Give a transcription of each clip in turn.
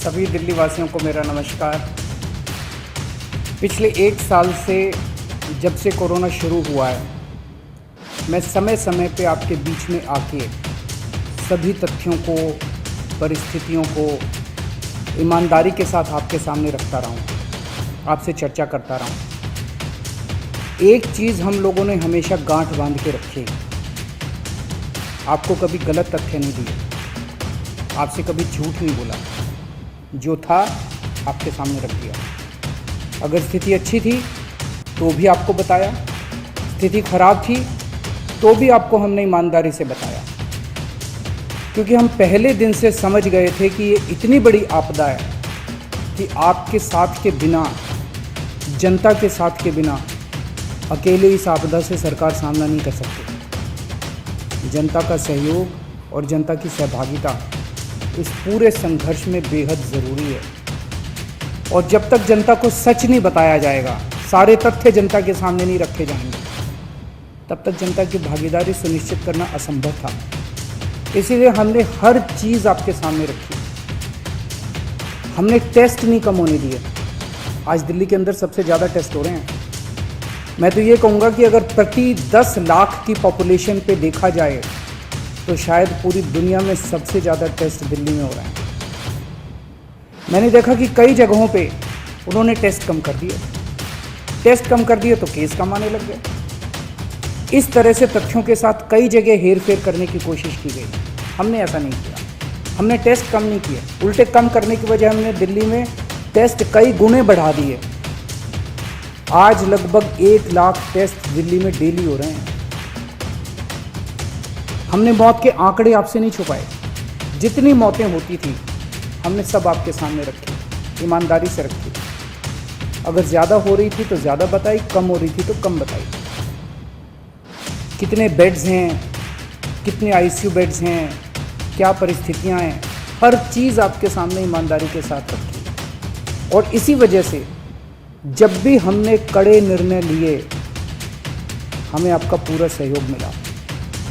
सभी दिल्ली वासियों को मेरा नमस्कार। पिछले 1 साल से जब से कोरोना शुरू हुआ है, मैं समय समय पे आपके बीच में आके सभी तथ्यों को, परिस्थितियों को ईमानदारी के साथ आपके सामने रखता रहा हूँ, आपसे चर्चा करता रहा हूँ। एक चीज़ हम लोगों ने हमेशा गांठ बांध के रखी, आपको कभी गलत तथ्य नहीं दिए, आपसे कभी झूठ नहीं बोला, जो था आपके सामने रख दिया। अगर स्थिति अच्छी थी तो भी आपको बताया, स्थिति खराब थी तो भी आपको हमने ईमानदारी से बताया, क्योंकि हम पहले दिन से समझ गए थे कि ये इतनी बड़ी आपदा है कि आपके साथ के बिना, जनता के साथ के बिना अकेले इस आपदा से सरकार सामना नहीं कर सकती। जनता का सहयोग और जनता की सहभागिता इस पूरे संघर्ष में बेहद ज़रूरी है। और जब तक जनता को सच नहीं बताया जाएगा, सारे तथ्य जनता के सामने नहीं रखे जाएंगे, तब तक जनता की भागीदारी सुनिश्चित करना असंभव था। इसीलिए हमने हर चीज़ आपके सामने रखी। हमने टेस्ट नहीं कम होने दिए। आज दिल्ली के अंदर सबसे ज़्यादा टेस्ट हो रहे हैं। मैं तो ये कहूँगा कि अगर प्रति 10 लाख की पॉपुलेशन पे देखा जाए तो शायद पूरी दुनिया में सबसे ज़्यादा टेस्ट दिल्ली में हो रहे हैं। मैंने देखा कि कई जगहों पे उन्होंने टेस्ट कम कर दिए। टेस्ट कम कर दिए तो केस कम आने लग गए। इस तरह से तथ्यों के साथ कई जगह हेर फेर करने की कोशिश की गई। हमने ऐसा नहीं किया। हमने टेस्ट कम नहीं किए, उल्टे कम करने की वजह हमने दिल्ली में टेस्ट कई गुने बढ़ा दिए। आज लगभग 1 लाख टेस्ट दिल्ली में डेली हो रहे हैं। हमने मौत के आंकड़े आपसे नहीं छुपाए। जितनी मौतें होती थी हमने सब आपके सामने रखी, ईमानदारी से रखी। अगर ज़्यादा हो रही थी तो ज़्यादा बताई, कम हो रही थी तो कम बताई। कितने बेड्स हैं, कितने आईसीयू बेड्स हैं, क्या परिस्थितियां हैं, हर चीज़ आपके सामने ईमानदारी के साथ रखी। और इसी वजह से जब भी हमने कड़े निर्णय लिए, हमें आपका पूरा सहयोग मिला,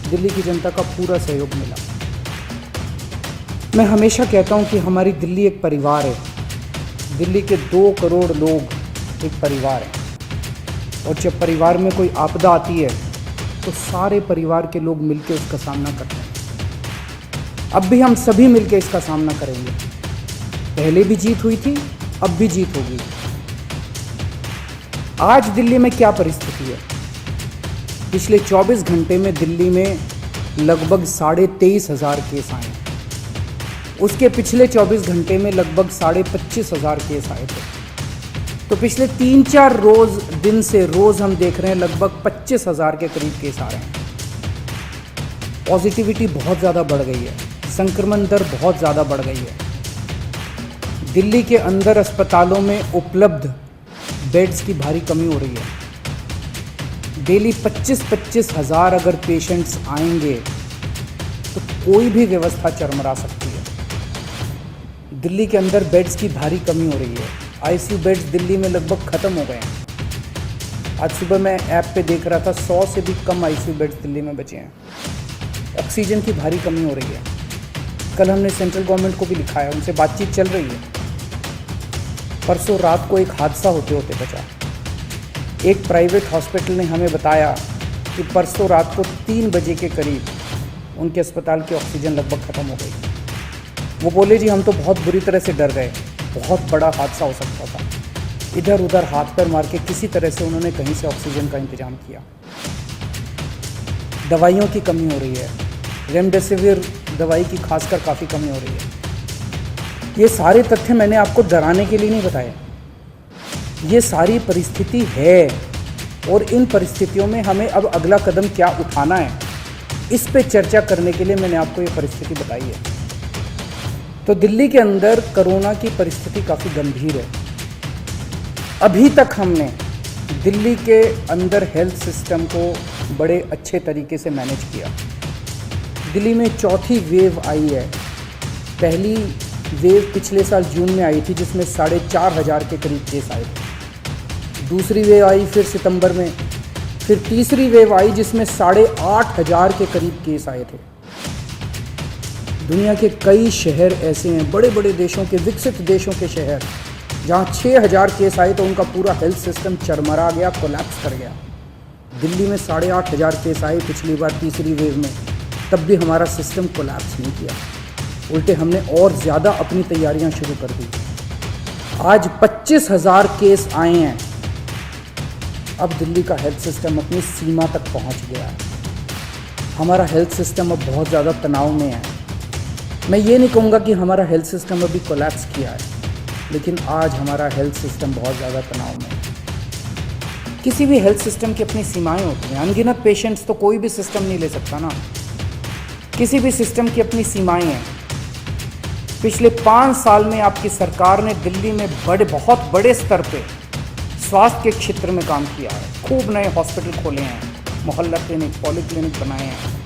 दिल्ली की जनता का पूरा सहयोग मिला। मैं हमेशा कहता हूं कि हमारी दिल्ली एक परिवार है। दिल्ली के 2 करोड़ लोग एक परिवार हैं। और जब परिवार में कोई आपदा आती है तो सारे परिवार के लोग मिलकर उसका सामना करते हैं। अब भी हम सभी मिलकर इसका सामना करेंगे। पहले भी जीत हुई थी, अब भी जीत होगी। आज दिल्ली में क्या परिस्थिति है? पिछले 24 घंटे में दिल्ली में लगभग 23,500 केस आए। उसके पिछले 24 घंटे में लगभग 25,500 केस आए थे। तो पिछले 3-4 दिन से रोज़ हम देख रहे हैं लगभग 25,000 के करीब केस आ रहे हैं। पॉजिटिविटी बहुत ज़्यादा बढ़ गई है, संक्रमण दर बहुत ज़्यादा बढ़ गई है। दिल्ली के अंदर अस्पतालों में उपलब्ध बेड्स की भारी कमी हो रही है। डेली 25-25 हज़ार अगर पेशेंट्स आएंगे तो कोई भी व्यवस्था चरमरा सकती है। दिल्ली के अंदर बेड्स की भारी कमी हो रही है। आईसीयू बेड्स दिल्ली में लगभग ख़त्म हो गए हैं। आज सुबह मैं ऐप पे देख रहा था 100 से भी कम आईसीयू बेड्स दिल्ली में बचे हैं। ऑक्सीजन की भारी कमी हो रही है। कल हमने सेंट्रल गवर्नमेंट को भी लिखा है, उनसे बातचीत चल रही है। परसों रात को एक हादसा होते होते बचा। एक प्राइवेट हॉस्पिटल ने हमें बताया कि परसों रात को 3 बजे के करीब उनके अस्पताल की ऑक्सीजन लगभग ख़त्म हो गई। वो बोले जी हम तो बहुत बुरी तरह से डर गए, बहुत बड़ा हादसा हो सकता था। इधर उधर हाथ पैर मार के किसी तरह से उन्होंने कहीं से ऑक्सीजन का इंतजाम किया। दवाइयों की कमी हो रही है, रेमडेसिविर दवाई की खासकर काफ़ी कमी हो रही है। ये सारे तथ्य मैंने आपको डराने के लिए नहीं बताए। ये सारी परिस्थिति है और इन परिस्थितियों में हमें अब अगला कदम क्या उठाना है, इस पे चर्चा करने के लिए मैंने आपको ये परिस्थिति बताई है। तो दिल्ली के अंदर कोरोना की परिस्थिति काफ़ी गंभीर है। अभी तक हमने दिल्ली के अंदर हेल्थ सिस्टम को बड़े अच्छे तरीके से मैनेज किया। दिल्ली में 4थी वेव आई है। पहली वेव पिछले साल जून में आई थी जिसमें 4,500 के करीब केस आए थे। दूसरी वेव आई फिर सितंबर में, फिर तीसरी वेव आई जिसमें 8,500 के करीब केस आए थे। दुनिया के कई शहर ऐसे हैं, बड़े बड़े देशों के, विकसित देशों के शहर, जहाँ 6000 केस आए तो उनका पूरा हेल्थ सिस्टम चरमरा गया, कोलैप्स कर गया। दिल्ली में 8500 केस आए पिछली बार तीसरी वेव में, तब भी हमारा सिस्टम कोलैप्स नहीं किया, उल्टे हमने और ज़्यादा अपनी तैयारियां शुरू कर दी। आज 25000 केस आए हैं। अब दिल्ली का हेल्थ सिस्टम अपनी सीमा तक पहुंच गया है। हमारा हेल्थ सिस्टम अब बहुत ज़्यादा तनाव में है। मैं ये नहीं कहूँगा कि हमारा हेल्थ सिस्टम अभी कोलैप्स किया है, लेकिन आज हमारा हेल्थ सिस्टम बहुत ज़्यादा तनाव में है। किसी भी हेल्थ सिस्टम की अपनी सीमाएं होती हैं। अनगिनत पेशेंट्स तो कोई भी सिस्टम नहीं ले सकता ना। किसी भी सिस्टम की अपनी सीमाएं हैं। पिछले 5 साल में आपकी सरकार ने दिल्ली में बहुत बड़े स्तर पे स्वास्थ्य के क्षेत्र में काम किया है। खूब नए हॉस्पिटल खोले हैं, मोहल्ला क्लिनिक, पॉली क्लिनिक बनाए हैं।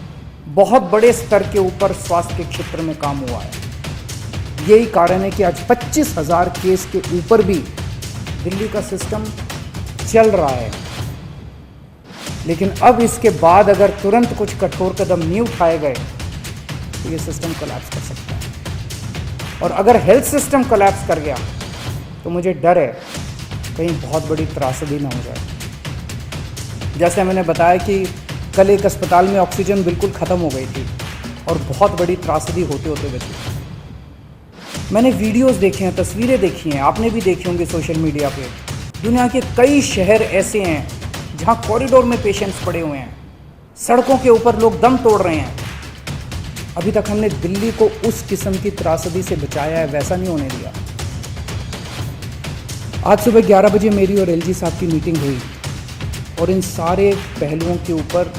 बहुत बड़े स्तर के ऊपर स्वास्थ्य के क्षेत्र में काम हुआ है। यही कारण है कि आज 25000 केस के ऊपर भी दिल्ली का सिस्टम चल रहा है। लेकिन अब इसके बाद अगर तुरंत कुछ कठोर कदम नहीं उठाए गए तो ये सिस्टम कोलैप्स कर सकता है। और अगर हेल्थ सिस्टम कोलैप्स कर गया तो मुझे डर है कहीं बहुत बड़ी त्रासदी ना हो जाए। जैसे मैंने बताया कि कल एक अस्पताल में ऑक्सीजन बिल्कुल ख़त्म हो गई थी और बहुत बड़ी त्रासदी होते होते बची। मैंने वीडियोस देखे हैं, तस्वीरें देखी हैं, आपने भी देखी होंगी सोशल मीडिया पे। दुनिया के कई शहर ऐसे हैं जहां कॉरिडोर में पेशेंट्स पड़े हुए हैं, सड़कों के ऊपर लोग दम तोड़ रहे हैं। अभी तक हमने दिल्ली को उस किस्म की त्रासदी से बचाया है, वैसा नहीं होने दिया। आज सुबह 11 बजे मेरी और एलजी साहब की मीटिंग हुई और इन सारे पहलुओं के ऊपर,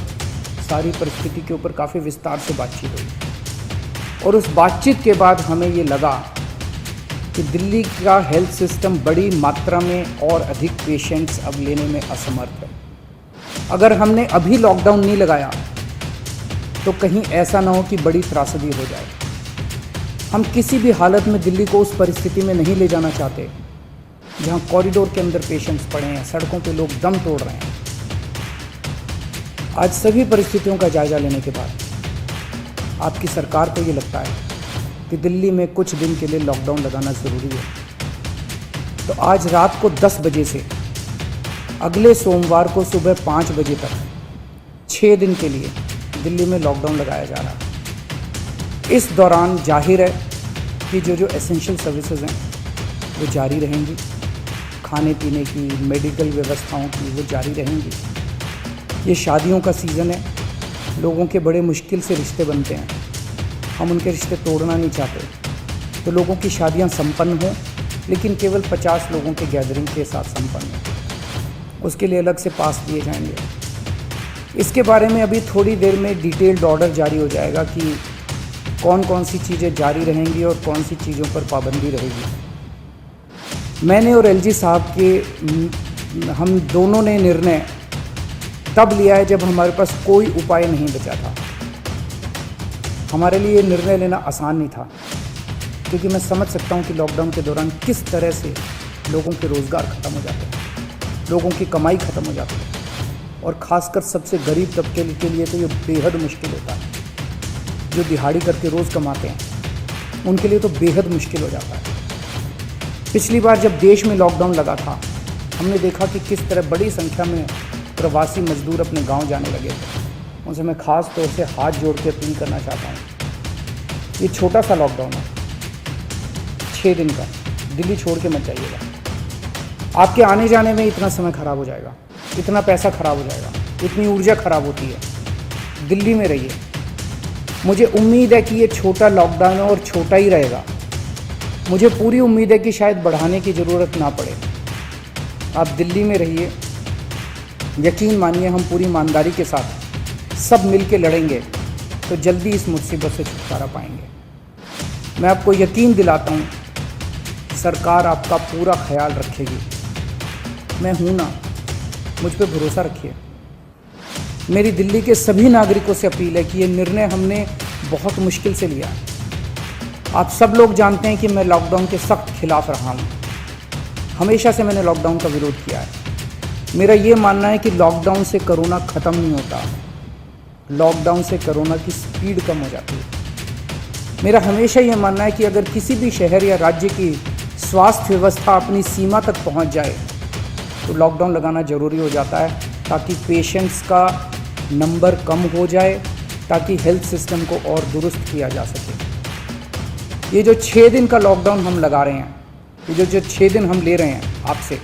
सारी परिस्थिति के ऊपर काफ़ी विस्तार से बातचीत हुई। और उस बातचीत के बाद हमें ये लगा कि दिल्ली का हेल्थ सिस्टम बड़ी मात्रा में और अधिक पेशेंट्स अब लेने में असमर्थ है। अगर हमने अभी लॉकडाउन नहीं लगाया तो कहीं ऐसा ना हो कि बड़ी त्रासदी हो जाए। हम किसी भी हालत में दिल्ली को उस परिस्थिति में नहीं ले जाना चाहते जहां कॉरिडोर के अंदर पेशेंट्स पड़े हैं, सड़कों पे लोग दम तोड़ रहे हैं। आज सभी परिस्थितियों का जायजा लेने के बाद आपकी सरकार को ये लगता है कि दिल्ली में कुछ दिन के लिए लॉकडाउन लगाना ज़रूरी है। तो आज रात को 10 बजे से अगले सोमवार को सुबह 5 बजे तक 6 दिन के लिए दिल्ली में लॉकडाउन लगाया जा रहा है। इस दौरान जाहिर है कि जो एसेंशियल सर्विसेज हैं वो जारी रहेंगी, खाने पीने की, मेडिकल व्यवस्थाओं की वो जारी रहेंगी। ये शादियों का सीज़न है, लोगों के बड़े मुश्किल से रिश्ते बनते हैं, हम उनके रिश्ते तोड़ना नहीं चाहते। तो लोगों की शादियां संपन्न हों, लेकिन केवल 50 लोगों के गैदरिंग के साथ संपन्न हों। उसके लिए अलग से पास दिए जाएंगे। इसके बारे में अभी थोड़ी देर में डिटेल्ड ऑर्डर जारी हो जाएगा कि कौन कौन सी चीज़ें जारी रहेंगी और कौन सी चीज़ों पर पाबंदी रहेगी। मैंने और एलजी साहब के हम दोनों ने निर्णय तब लिया है जब हमारे पास कोई उपाय नहीं बचा था। हमारे लिए निर्णय लेना आसान नहीं था, क्योंकि मैं समझ सकता हूँ कि लॉकडाउन के दौरान किस तरह से लोगों के रोज़गार ख़त्म हो जाते हैं, लोगों की कमाई ख़त्म हो जाती है, और ख़ासकर सबसे गरीब तबके के लिए तो ये बेहद मुश्किल होता है। जो दिहाड़ी करके रोज़ कमाते हैं उनके लिए तो बेहद मुश्किल हो जाता है। पिछली बार जब देश में लॉकडाउन लगा था, हमने देखा कि किस तरह बड़ी संख्या में प्रवासी मजदूर अपने गांव जाने लगे थे। उनसे मैं ख़ास तौर से हाथ जोड़ के अपील करना चाहता हूँ। ये छोटा सा लॉकडाउन है, 6 दिन का, दिल्ली छोड़ के मत जाइएगा। आपके आने जाने में इतना समय ख़राब हो जाएगा, इतना पैसा ख़राब हो जाएगा, इतनी ऊर्जा ख़राब होती है। दिल्ली में रहिए। मुझे उम्मीद है कि ये छोटा लॉकडाउन है और छोटा ही रहेगा। मुझे पूरी उम्मीद है कि शायद बढ़ाने की ज़रूरत ना पड़े। आप दिल्ली में रहिए। यकीन मानिए, हम पूरी ईमानदारी के साथ सब मिल के लड़ेंगे तो जल्दी इस मुसीबत से छुटकारा पाएंगे। मैं आपको यकीन दिलाता हूँ, सरकार आपका पूरा ख्याल रखेगी। मैं हूँ ना, मुझ पे भरोसा रखिए। मेरी दिल्ली के सभी नागरिकों से अपील है कि ये निर्णय हमने बहुत मुश्किल से लिया है। आप सब लोग जानते हैं कि मैं लॉकडाउन के सख्त खिलाफ रहा हूँ। हमेशा से मैंने लॉकडाउन का विरोध किया है। मेरा ये मानना है कि लॉकडाउन से कोरोना ख़त्म नहीं होता, लॉकडाउन से कोरोना की स्पीड कम हो जाती है। मेरा हमेशा ये मानना है कि अगर किसी भी शहर या राज्य की स्वास्थ्य व्यवस्था अपनी सीमा तक पहुंच जाए तो लॉकडाउन लगाना ज़रूरी हो जाता है, ताकि पेशेंट्स का नंबर कम हो जाए, ताकि हेल्थ सिस्टम को और दुरुस्त किया जा सके। ये जो 6 दिन का लॉकडाउन हम लगा रहे हैं, ये जो 6 दिन हम ले रहे हैं आपसे,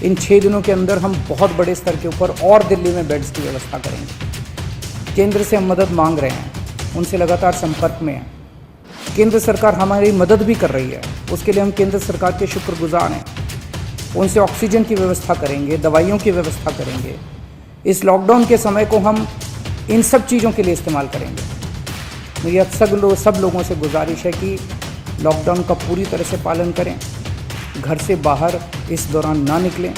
इन 6 दिनों के अंदर हम बहुत बड़े स्तर के ऊपर और दिल्ली में बेड्स की व्यवस्था करेंगे। केंद्र से हम मदद मांग रहे हैं, उनसे लगातार संपर्क में हैं। केंद्र सरकार हमारी मदद भी कर रही है, उसके लिए हम केंद्र सरकार के शुक्रगुजार हैं। उनसे ऑक्सीजन की व्यवस्था करेंगे, दवाइयों की व्यवस्था करेंगे। इस लॉकडाउन के समय को हम इन सब चीज़ों के लिए इस्तेमाल करेंगे। मेरी सब लोगों से गुजारिश है कि लॉकडाउन का पूरी तरह से पालन करें, घर से बाहर इस दौरान ना निकलें।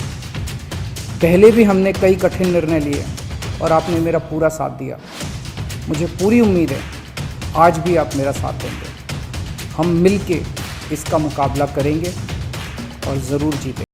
पहले भी हमने कई कठिन निर्णय लिए और आपने मेरा पूरा साथ दिया। मुझे पूरी उम्मीद है आज भी आप मेरा साथ देंगे। हम मिलके इसका मुकाबला करेंगे और ज़रूर जीतेंगे।